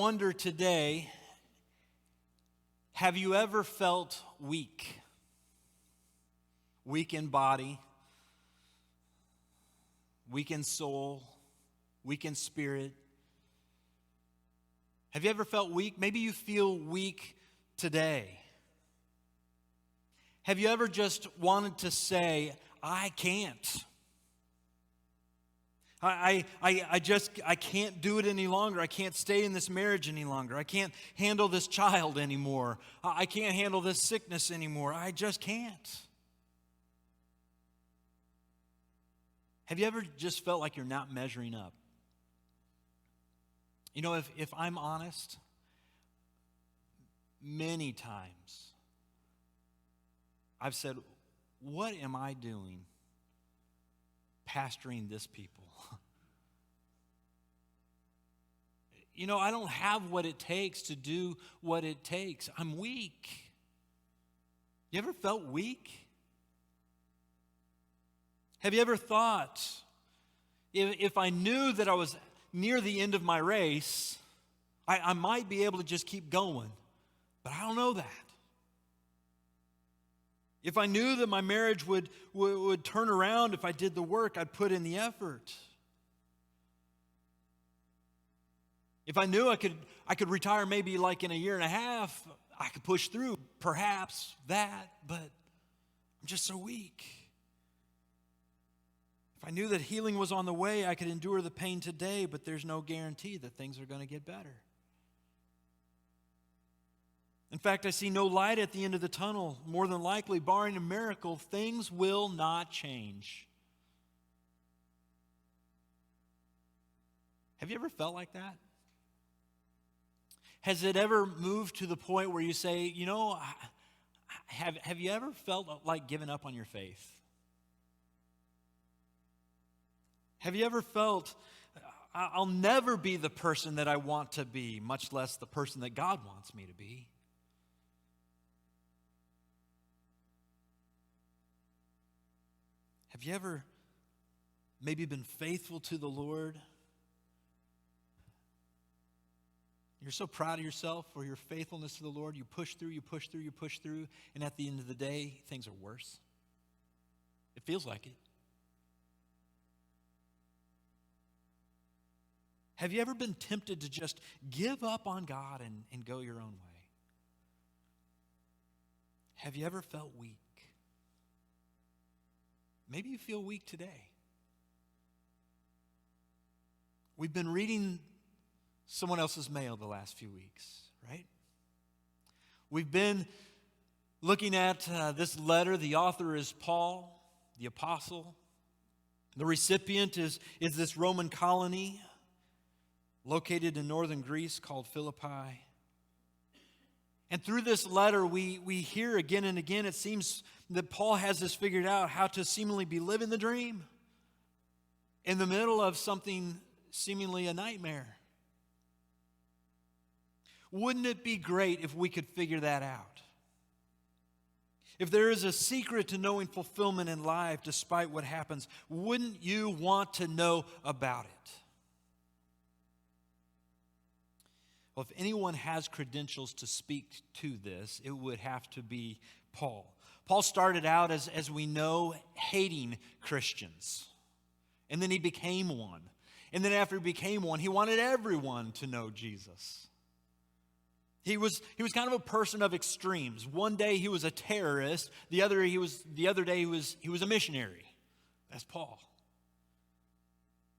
wonder today, have you ever felt weak? Weak in body, weak in soul, weak in spirit. Have you ever felt weak? Maybe you feel weak today. Have you ever just wanted to say, I can't? I can't do it any longer. I can't stay in this marriage any longer. I can't handle this child anymore. I can't handle this sickness anymore. I just can't. Have you ever just felt like you're not measuring up? You know, if I'm honest, many times I've said, what am I doing pastoring this people? You know, I don't have what it takes to do what it takes. I'm weak. You ever felt weak? Have you ever thought, if I knew that I was near the end of my race, I might be able to just keep going, but I don't know that. If I knew that my marriage would turn around if I did the work, I'd put in the effort. If I knew I could retire maybe like in a year and a half, I could push through perhaps that, but I'm just so weak. If I knew that healing was on the way, I could endure the pain today, but there's no guarantee that things are going to get better. In fact, I see no light at the end of the tunnel. More than likely, barring a miracle, things will not change. Have you ever felt like that? Has it ever moved to the point where you say, you know, have you ever felt like giving up on your faith? Have you ever felt, I'll never be the person that I want to be, much less the person that God wants me to be? Have you ever maybe been faithful to the Lord? You're so proud of yourself for your faithfulness to the Lord. You push through, you push through, you push through, and at the end of the day, things are worse. It feels like it. Have you ever been tempted to just give up on God and go your own way? Have you ever felt weak? Maybe you feel weak today. We've been reading someone else's mail the last few weeks, right? We've been looking at this letter. The author is Paul, the apostle. The recipient is this Roman colony located in northern Greece called Philippi. And through this letter, we hear again and again, it seems that Paul has this figured out, how to seemingly be living the dream in the middle of something seemingly a nightmare. Wouldn't it be great if we could figure that out? If there is a secret to knowing fulfillment in life despite what happens, wouldn't you want to know about it? Well, if anyone has credentials to speak to this, it would have to be Paul. Paul started out, as we know, hating Christians. And then he became one. And then after he became one, he wanted everyone to know Jesus. He was kind of a person of extremes. One day he was a terrorist. The other day he was a missionary. That's Paul.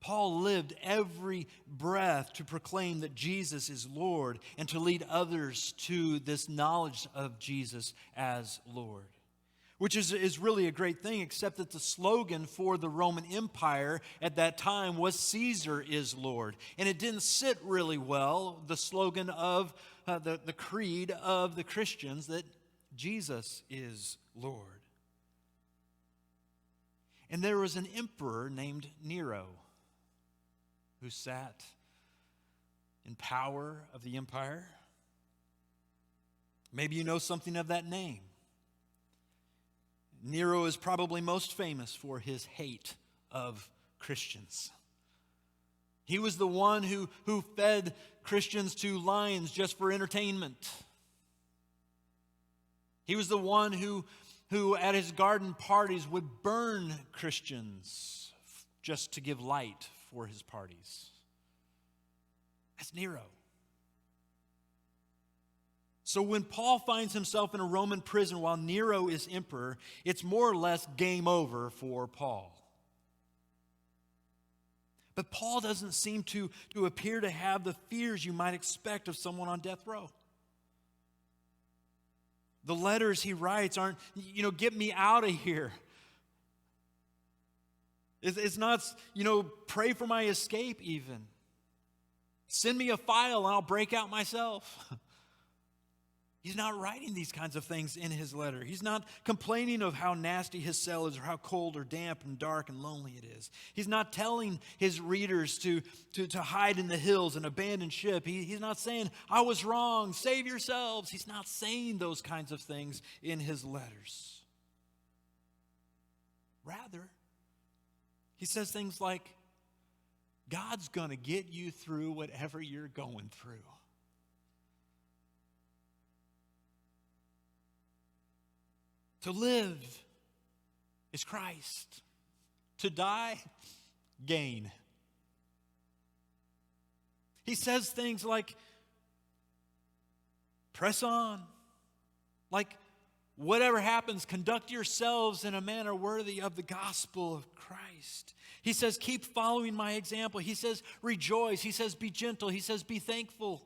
Paul lived every breath to proclaim that Jesus is Lord and to lead others to this knowledge of Jesus as Lord. Which is really a great thing, except that the slogan for the Roman Empire at that time was Caesar is Lord. And it didn't sit really well, the slogan of the creed of the Christians, that Jesus is Lord. And there was an emperor named Nero who sat in power of the empire. Maybe you know something of that name. Nero is probably most famous for his hate of Christians. He was the one who fed Christians to lions just for entertainment. He was the one who at his garden parties would burn Christians just to give light for his parties. That's Nero. So when Paul finds himself in a Roman prison while Nero is emperor, it's more or less game over for Paul. But Paul doesn't seem to appear to have the fears you might expect of someone on death row. The letters he writes aren't, get me out of here. It's not, pray for my escape even. Send me a file and I'll break out myself. He's not writing these kinds of things in his letter. He's not complaining of how nasty his cell is or how cold or damp and dark and lonely it is. He's not telling his readers to hide in the hills and abandon ship. He's not saying, I was wrong, save yourselves. He's not saying those kinds of things in his letters. Rather, he says things like, God's going to get you through whatever you're going through. To live is Christ. To die, gain. He says things like, press on. Like, whatever happens, conduct yourselves in a manner worthy of the gospel of Christ. He says, keep following my example. He says, rejoice. He says, be gentle. He says, be thankful.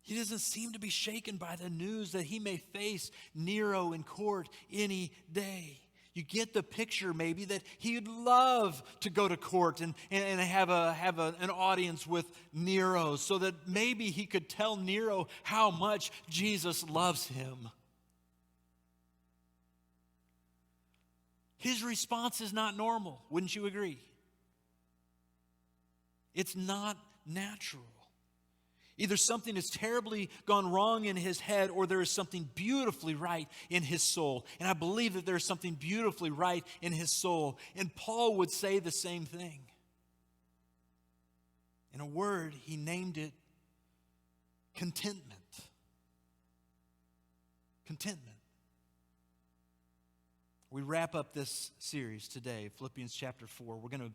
He doesn't seem to be shaken by the news that he may face Nero in court any day. You get the picture maybe that he'd love to go to court and have an audience with Nero so that maybe he could tell Nero how much Jesus loves him. His response is not normal, wouldn't you agree? It's not natural. Either something has terribly gone wrong in his head or there is something beautifully right in his soul. And I believe that there is something beautifully right in his soul. And Paul would say the same thing. In a word, he named it contentment. Contentment. We wrap up this series today, Philippians chapter 4. We're going to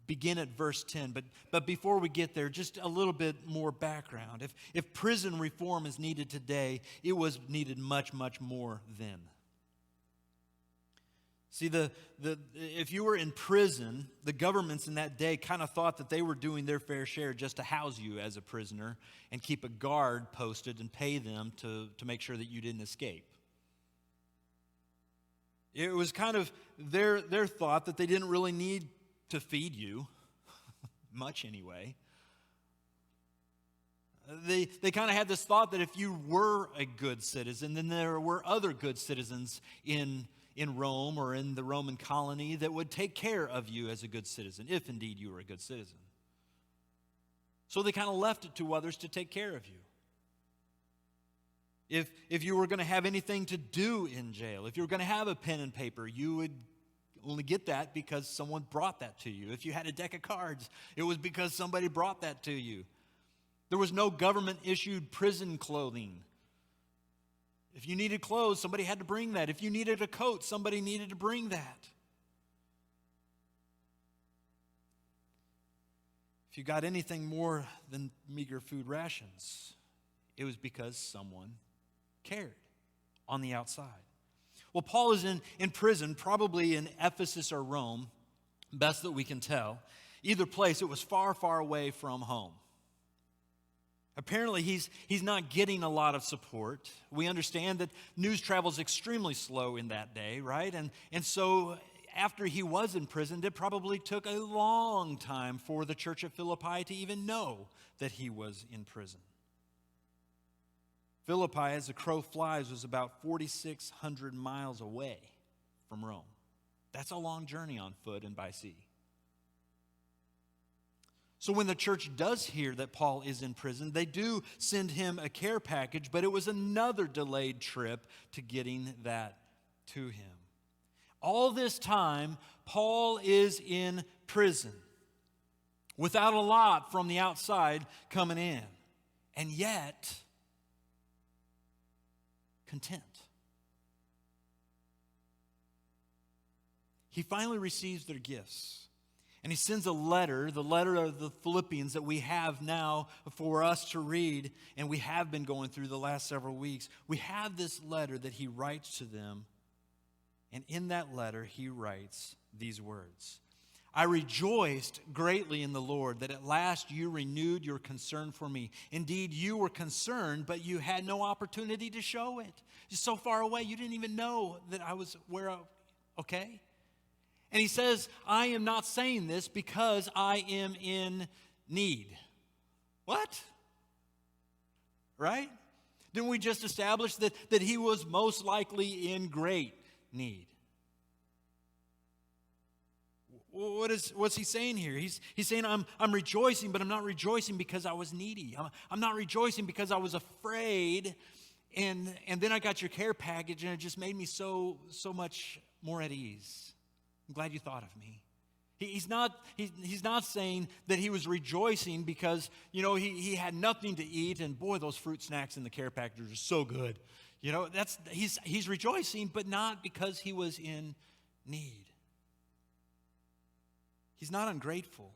begin at verse 10. But before we get there, just a little bit more background. If prison reform is needed today, it was needed much, much more then. See, if you were in prison, the governments in that day kind of thought that they were doing their fair share just to house you as a prisoner and keep a guard posted and pay them to make sure that you didn't escape. It was kind of their thought that they didn't really need to feed you, much anyway. They kind of had this thought that if you were a good citizen, then there were other good citizens in Rome or in the Roman colony that would take care of you as a good citizen, if indeed you were a good citizen. So they kind of left it to others to take care of you. If you were going to have anything to do in jail, if you were going to have a pen and paper, you would only get that because someone brought that to you. If you had a deck of cards, it was because somebody brought that to you. There was no government-issued prison clothing. If you needed clothes, somebody had to bring that. If you needed a coat, somebody needed to bring that. If you got anything more than meager food rations, it was because someone cared on the outside. Well, Paul is in prison, probably in Ephesus or Rome, best that we can tell. Either place, it was far, far away from home. Apparently, he's not getting a lot of support. We understand that news travels extremely slow in that day, right? And so after he was imprisoned, it probably took a long time for the church of Philippi to even know that he was in prison. Philippi, as the crow flies, was about 4,600 miles away from Rome. That's a long journey on foot and by sea. So when the church does hear that Paul is in prison, they do send him a care package, but it was another delayed trip to getting that to him. All this time, Paul is in prison. without a lot from the outside coming in, and yet content. He finally receives their gifts. And he sends a letter, the letter of the Philippians that we have now for us to read, and we have been going through the last several weeks. We have this letter that he writes to them, and in that letter he writes these words. I rejoiced greatly in the Lord that at last you renewed your concern for me. Indeed, you were concerned, but you had no opportunity to show it. You're so far away, you didn't even know that I was okay? And he says, I am not saying this because I am in need. What? Right? Didn't we just establish that he was most likely in great need? What's he saying here? He's saying, I'm rejoicing, but I'm not rejoicing because I was needy. I'm not rejoicing because I was afraid, and then I got your care package, and it just made me so much more at ease. I'm glad you thought of me. He's not saying that he was rejoicing because, he had nothing to eat, and boy, those fruit snacks in the care package are so good. He's rejoicing, but not because he was in need. He's not ungrateful,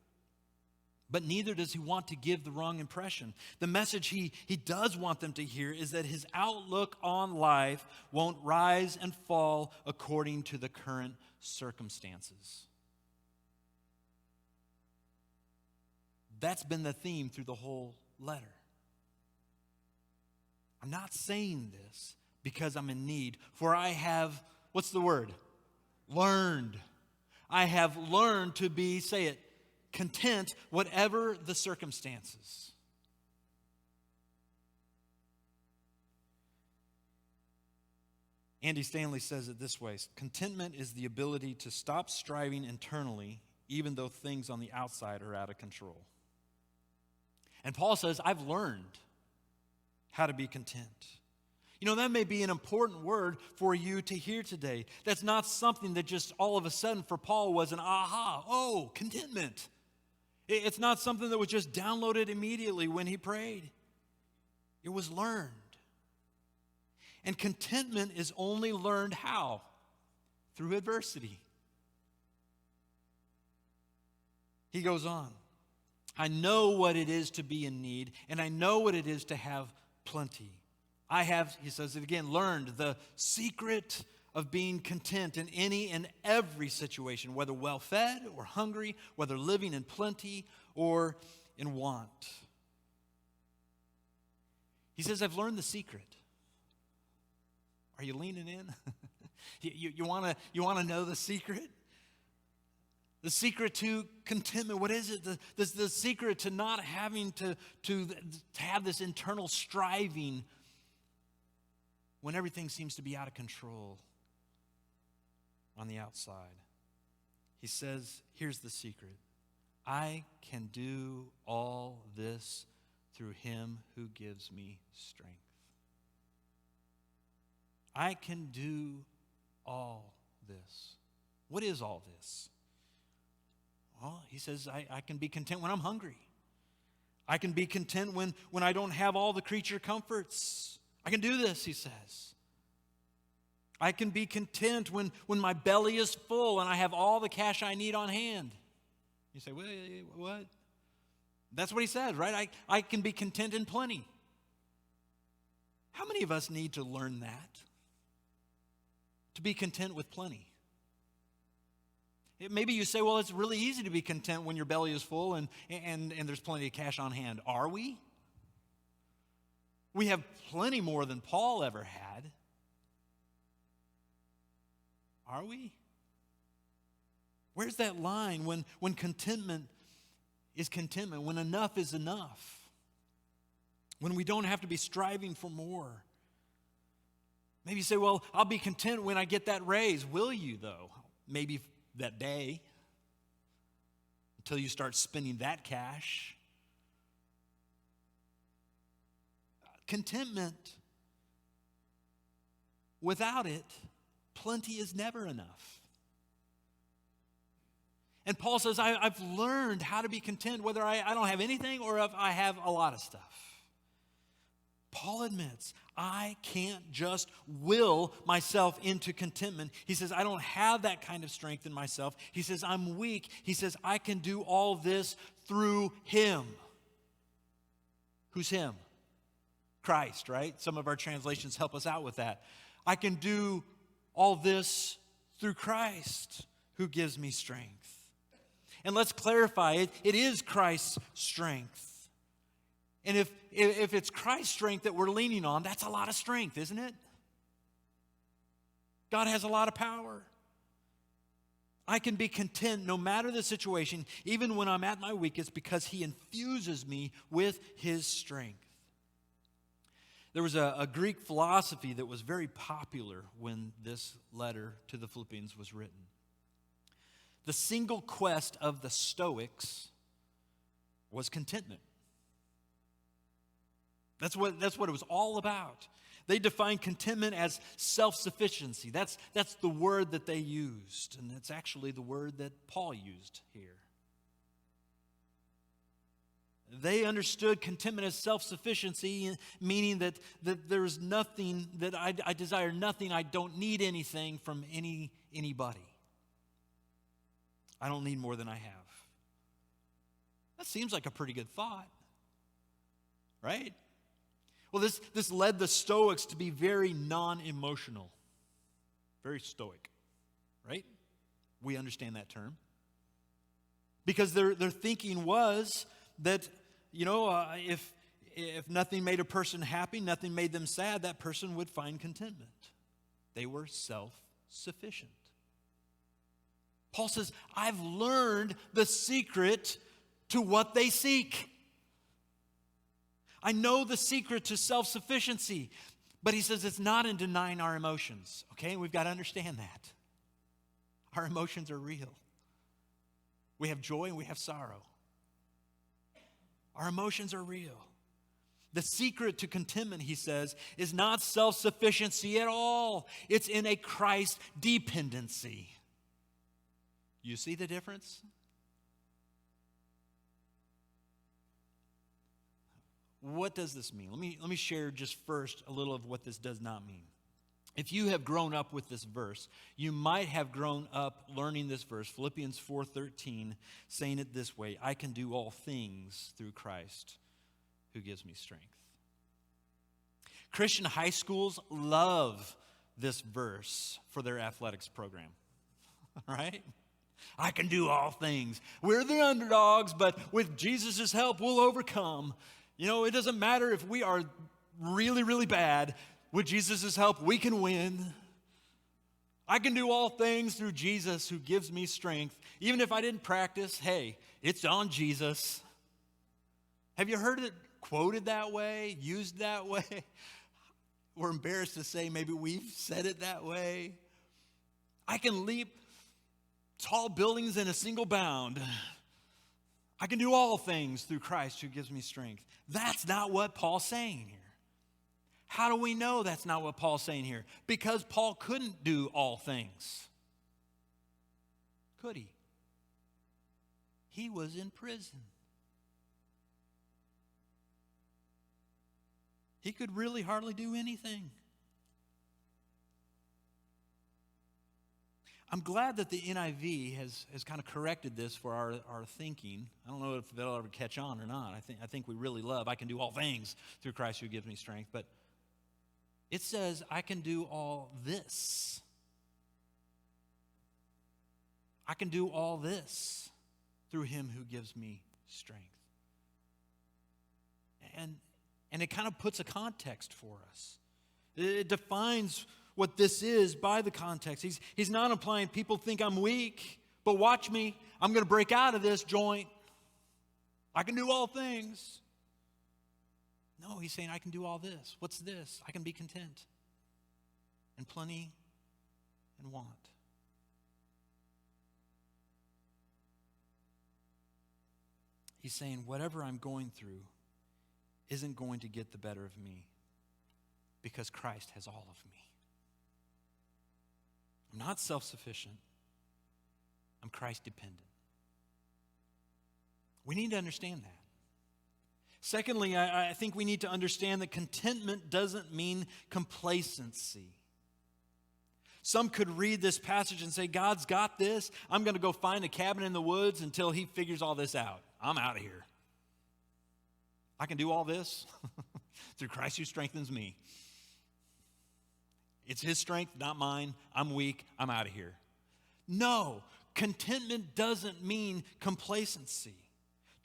but neither does he want to give the wrong impression. The message he does want them to hear is that his outlook on life won't rise and fall according to the current circumstances. That's been the theme through the whole letter. I'm not saying this because I'm in need, for I have, what's the word? Learned. I have learned to be, say it, content whatever the circumstances. Andy Stanley says it this way: contentment is the ability to stop striving internally even though things on the outside are out of control. And Paul says, I've learned how to be content. That may be an important word for you to hear today. That's not something that just all of a sudden for Paul was an aha, oh, contentment. It's not something that was just downloaded immediately when he prayed. It was learned. And contentment is only learned how? Through adversity. He goes on, I know what it is to be in need, and I know what it is to have plenty. I have, he says it again, learned the secret of being content in any and every situation, whether well-fed or hungry, whether living in plenty or in want. He says, I've learned the secret. Are you leaning in? you want to know the secret? The secret to contentment, what is it? The secret to not having to have this internal striving when everything seems to be out of control on the outside. He says, here's the secret. I can do all this through him who gives me strength. I can do all this. What is all this? Well, he says, I can be content when I'm hungry. I can be content when I don't have all the creature comforts. I can do this, he says. I can be content when my belly is full and I have all the cash I need on hand. You say, wait, what? That's what he says, right? I can be content in plenty. How many of us need to learn that? To be content with plenty. Maybe you say, well, it's really easy to be content when your belly is full and there's plenty of cash on hand. Are we? We have plenty more than Paul ever had. Are we? Where's that line when contentment is contentment, when enough is enough, when we don't have to be striving for more? Maybe you say, well, I'll be content when I get that raise. Will you, though? Maybe that day, until you start spending that cash. Contentment, without it, plenty is never enough. And Paul says, I've learned how to be content, whether I don't have anything or if I have a lot of stuff. Paul admits, I can't just will myself into contentment. He says, I don't have that kind of strength in myself. He says, I'm weak. He says, I can do all this through him. Who's him? Christ, right? Some of our translations help us out with that. I can do all this through Christ who gives me strength. And let's clarify, it is Christ's strength. And if it's Christ's strength that we're leaning on, that's a lot of strength, isn't it? God has a lot of power. I can be content no matter the situation, even when I'm at my weakest, because he infuses me with his strength. There was a Greek philosophy that was very popular when this letter to the Philippians was written. The single quest of the Stoics was contentment. That's what it was all about. They defined contentment as self-sufficiency. That's the word that they used, and it's actually the word that Paul used here. They understood contentment as self-sufficiency, meaning that there's nothing, that I desire nothing, I don't need anything from anybody. I don't need more than I have. That seems like a pretty good thought, right? Well, this led the Stoics to be very non-emotional, very stoic, right? We understand that term. Because their thinking was that, if nothing made a person happy, nothing made them sad, that person would find contentment. They were self-sufficient. Paul says, I've learned the secret to what they seek. I know the secret to self-sufficiency. But he says it's not in denying our emotions. Okay, we've got to understand that. Our emotions are real. We have joy and we have sorrow. Our emotions are real. The secret to contentment, he says, is not self-sufficiency at all. It's in a Christ dependency. You see the difference? What does this mean? Let me share just first a little of what this does not mean. If you have grown up with this verse, you might have grown up learning this verse, Philippians 4:13, saying it this way, I can do all things through Christ who gives me strength. Christian high schools love this verse for their athletics program, right? I can do all things. We're the underdogs, but with Jesus' help, we'll overcome. It doesn't matter if we are really, really bad. With Jesus' help, we can win. I can do all things through Jesus who gives me strength. Even if I didn't practice, hey, it's on Jesus. Have you heard it quoted that way, used that way? We're embarrassed to say maybe we've said it that way. I can leap tall buildings in a single bound. I can do all things through Christ who gives me strength. That's not what Paul's saying here. How do we know that's not what Paul's saying here? Because Paul couldn't do all things. Could he? He was in prison. He could really hardly do anything. I'm glad that the NIV has kind of corrected this for our thinking. I don't know if that'll ever catch on or not. I think we really love, I can do all things through Christ who gives me strength. But it says, I can do all this. I can do all this through him who gives me strength. And it kind of puts a context for us. It defines what this is by the context. He's not implying people think I'm weak, but watch me. I'm going to break out of this joint. I can do all things. No, he's saying I can do all this. What's this? I can be content and plenty and want. He's saying whatever I'm going through isn't going to get the better of me because Christ has all of me. I'm not self-sufficient. I'm Christ dependent. We need to understand that. Secondly, I think we need to understand that contentment doesn't mean complacency. Some could read this passage and say, God's got this. I'm going to go find a cabin in the woods until he figures all this out. I'm out of here. I can do all this through Christ who strengthens me. It's his strength, not mine. I'm weak. I'm out of here. No, contentment doesn't mean complacency.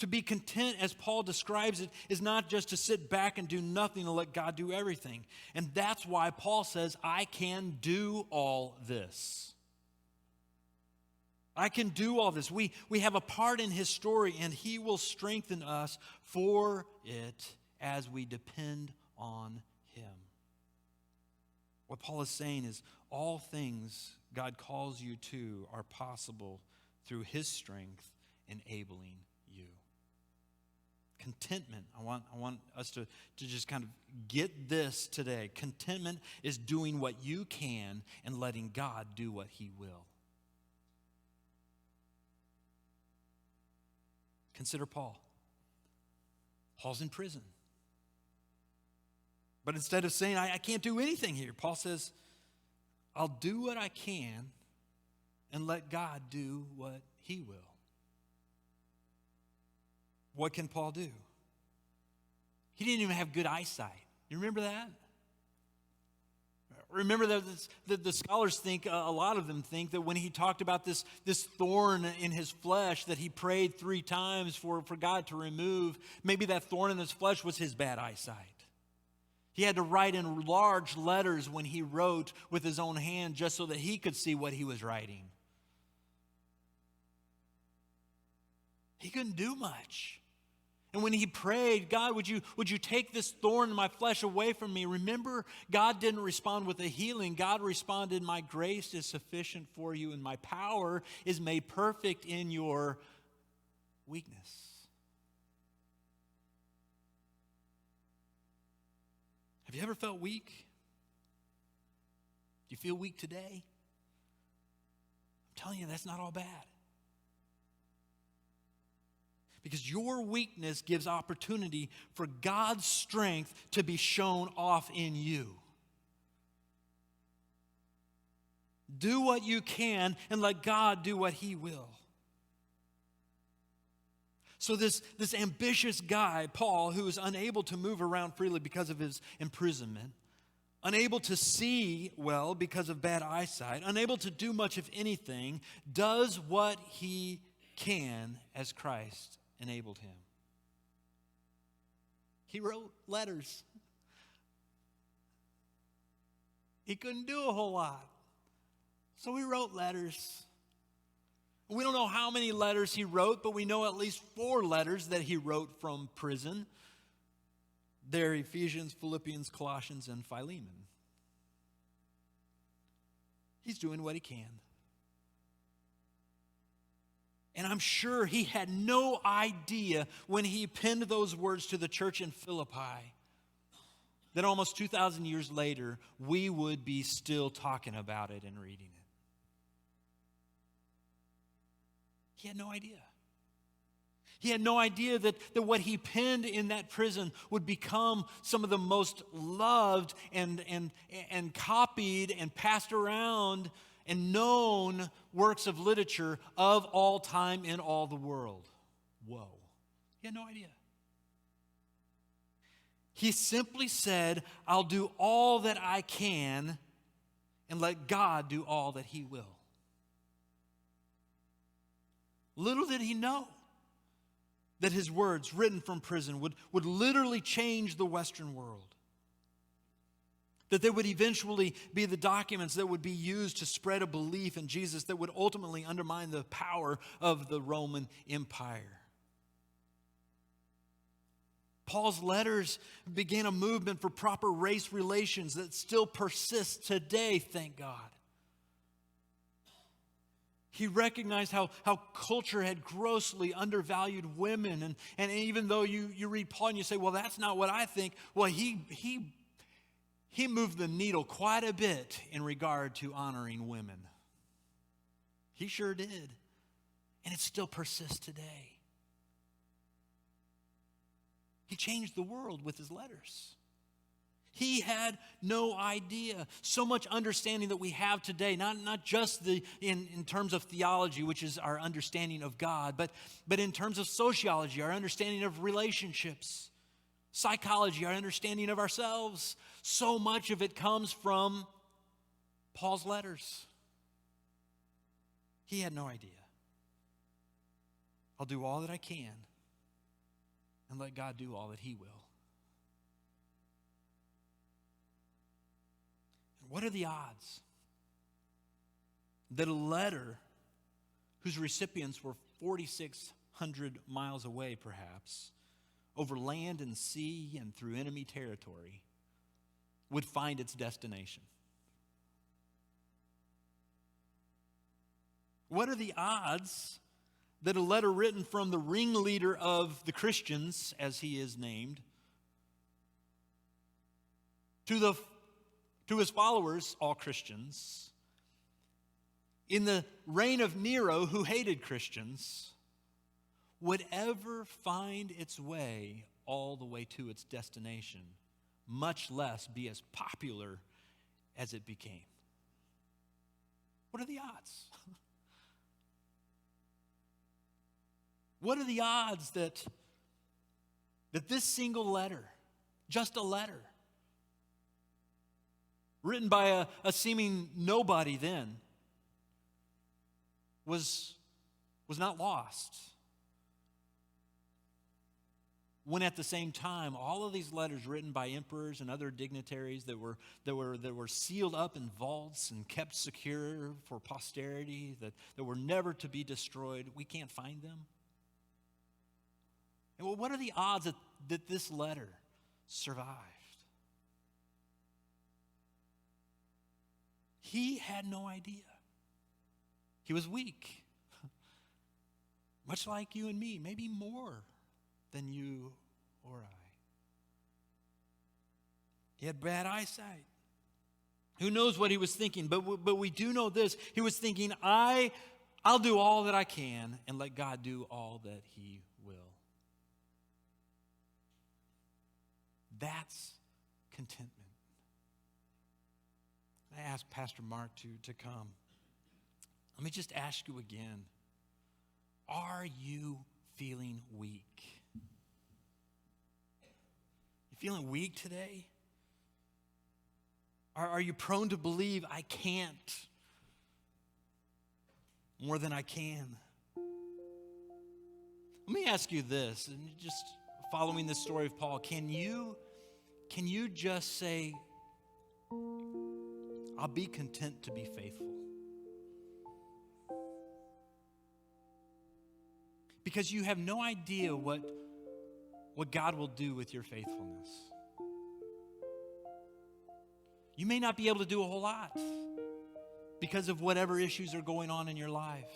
To be content, as Paul describes it, is not just to sit back and do nothing and let God do everything. And that's why Paul says, I can do all this. I can do all this. We have a part in his story, and he will strengthen us for it as we depend on him. What Paul is saying is all things God calls you to are possible through his strength enabling you. Contentment, I want us to just kind of get this today. Contentment is doing what you can and letting God do what he will. Consider Paul. Paul's in prison. But instead of saying, I can't do anything here, Paul says, I'll do what I can and let God do what he will. What can Paul do? He didn't even have good eyesight. You remember that? Remember that the scholars think, a lot of them think, that when he talked about this thorn in his flesh that he prayed 3 times for God to remove, maybe that thorn in his flesh was his bad eyesight. He had to write in large letters when he wrote with his own hand just so that he could see what he was writing. He couldn't do much. And when he prayed, God, would you take this thorn in my flesh away from me? Remember, God didn't respond with a healing. God responded, my grace is sufficient for you and my power is made perfect in your weakness. Have you ever felt weak? Do you feel weak today? I'm telling you, that's not all bad. Because your weakness gives opportunity for God's strength to be shown off in you. Do what you can and let God do what he will. So this ambitious guy, Paul, who is unable to move around freely because of his imprisonment, unable to see well because of bad eyesight, unable to do much of anything, does what he can as Christ enabled him. He wrote letters. He couldn't do a whole lot. So he wrote letters. We don't know how many letters he wrote, but we know at least 4 letters that he wrote from prison. They're Ephesians, Philippians, Colossians, and Philemon. He's doing what he can. And I'm sure he had no idea when he penned those words to the church in Philippi that almost 2,000 years later, we would be still talking about it and reading it. He had no idea. He had no idea that what he penned in that prison would become some of the most loved and copied and passed around and known works of literature of all time in all the world. Whoa. He had no idea. He simply said, I'll do all that I can and let God do all that he will. Little did he know that his words written from prison would literally change the Western world. That they would eventually be the documents that would be used to spread a belief in Jesus that would ultimately undermine the power of the Roman Empire. Paul's letters began a movement for proper race relations that still persists today, thank God. He recognized how culture had grossly undervalued women. And even though you read Paul and you say, well, that's not what I think. Well, he moved the needle quite a bit in regard to honoring women. He sure did. And it still persists today. He changed the world with his letters. He had no idea. So much understanding that we have today, not just in terms of theology, which is our understanding of God, but in terms of sociology, our understanding of relationships, psychology, our understanding of ourselves. So much of it comes from Paul's letters. He had no idea. I'll do all that I can and let God do all that he will. What are the odds that a letter whose recipients were 4,600 miles away, perhaps, over land and sea and through enemy territory, would find its destination? What are the odds that a letter written from the ringleader of the Christians, as he is named, to his followers, all Christians, in the reign of Nero, who hated Christians, would ever find its way all the way to its destination, much less be as popular as it became? What are the odds? What are the odds that this single letter, just a letter, written by a seeming nobody then, was not lost, when at the same time all of these letters written by emperors and other dignitaries that were sealed up in vaults and kept secure for posterity, that were never to be destroyed, we can't find them? And what are the odds that this letter survived? He had no idea. He was weak, much like you and me, maybe more than you or I. He had bad eyesight. Who knows what he was thinking, but we do know this. He was thinking, I'll do all that I can and let God do all that he will. That's contentment. I asked Pastor Mark to come. Let me just ask you again. Are you feeling weak? You feeling weak today? Are you prone to believe I can't more than I can? Let me ask you this, and just following the story of Paul, can you just say, I'll be content to be faithful? Because you have no idea what God will do with your faithfulness. You may not be able to do a whole lot because of whatever issues are going on in your life.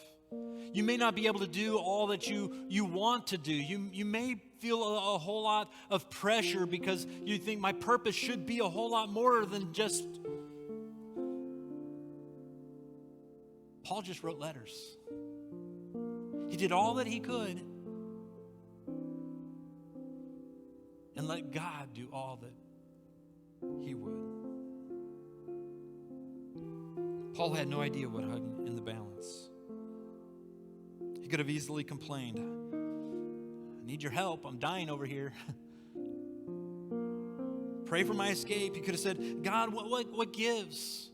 You may not be able to do all that you want to do. You may feel a whole lot of pressure because you think my purpose should be a whole lot more than just... Paul just wrote letters. He did all that he could and let God do all that he would. Paul had no idea what hung in the balance. He could have easily complained, I need your help, I'm dying over here. Pray for my escape. He could have said, God, what gives?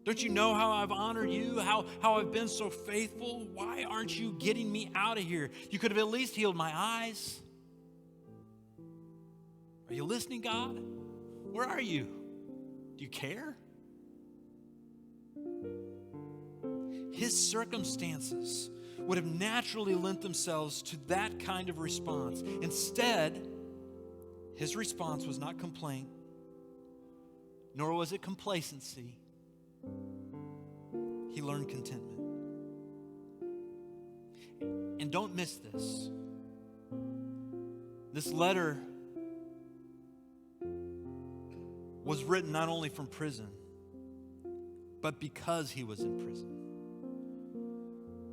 Don't you know how I've honored you, how I've been so faithful? Why aren't you getting me out of here? You could have at least healed my eyes. Are you listening, God? Where are you? Do you care? His circumstances would have naturally lent themselves to that kind of response. Instead, his response was not complaint, nor was it complacency. He learned contentment. And don't miss this. This letter was written not only from prison, but because he was in prison.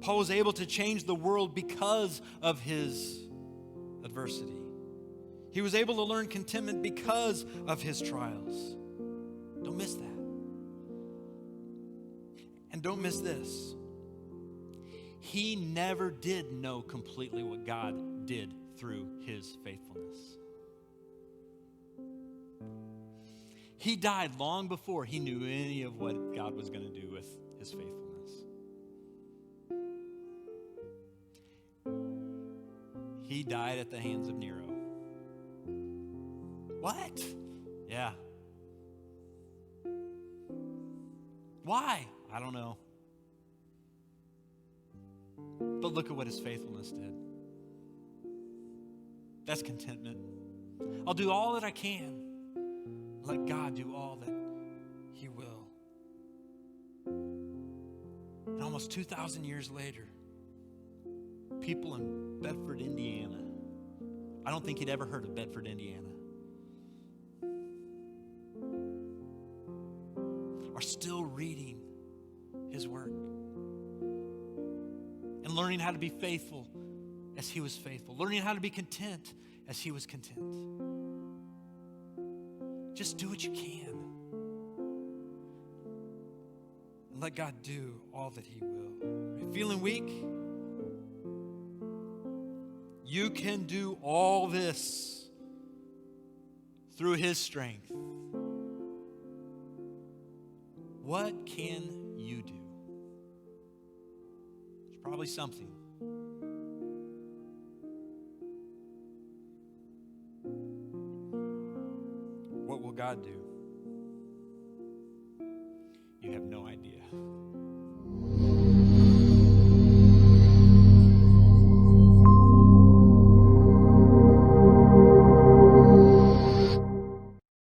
Paul was able to change the world because of his adversity. He was able to learn contentment because of his trials. Don't miss that. And don't miss this. He never did know completely what God did through his faithfulness. He died long before he knew any of what God was going to do with his faithfulness. He died at the hands of Nero. What? Yeah. Why? I don't know. But look at what his faithfulness did. That's contentment. I'll do all that I can. Let God do all that he will. And almost 2,000 years later, people in Bedford, Indiana, I don't think he'd ever heard of Bedford, Indiana, are still reading his work and learning how to be faithful as he was faithful, learning how to be content as he was content. Just do what you can. And let God do all that he will. Are you feeling weak? You can do all this through his strength. What can you do? There's probably something. What will God do?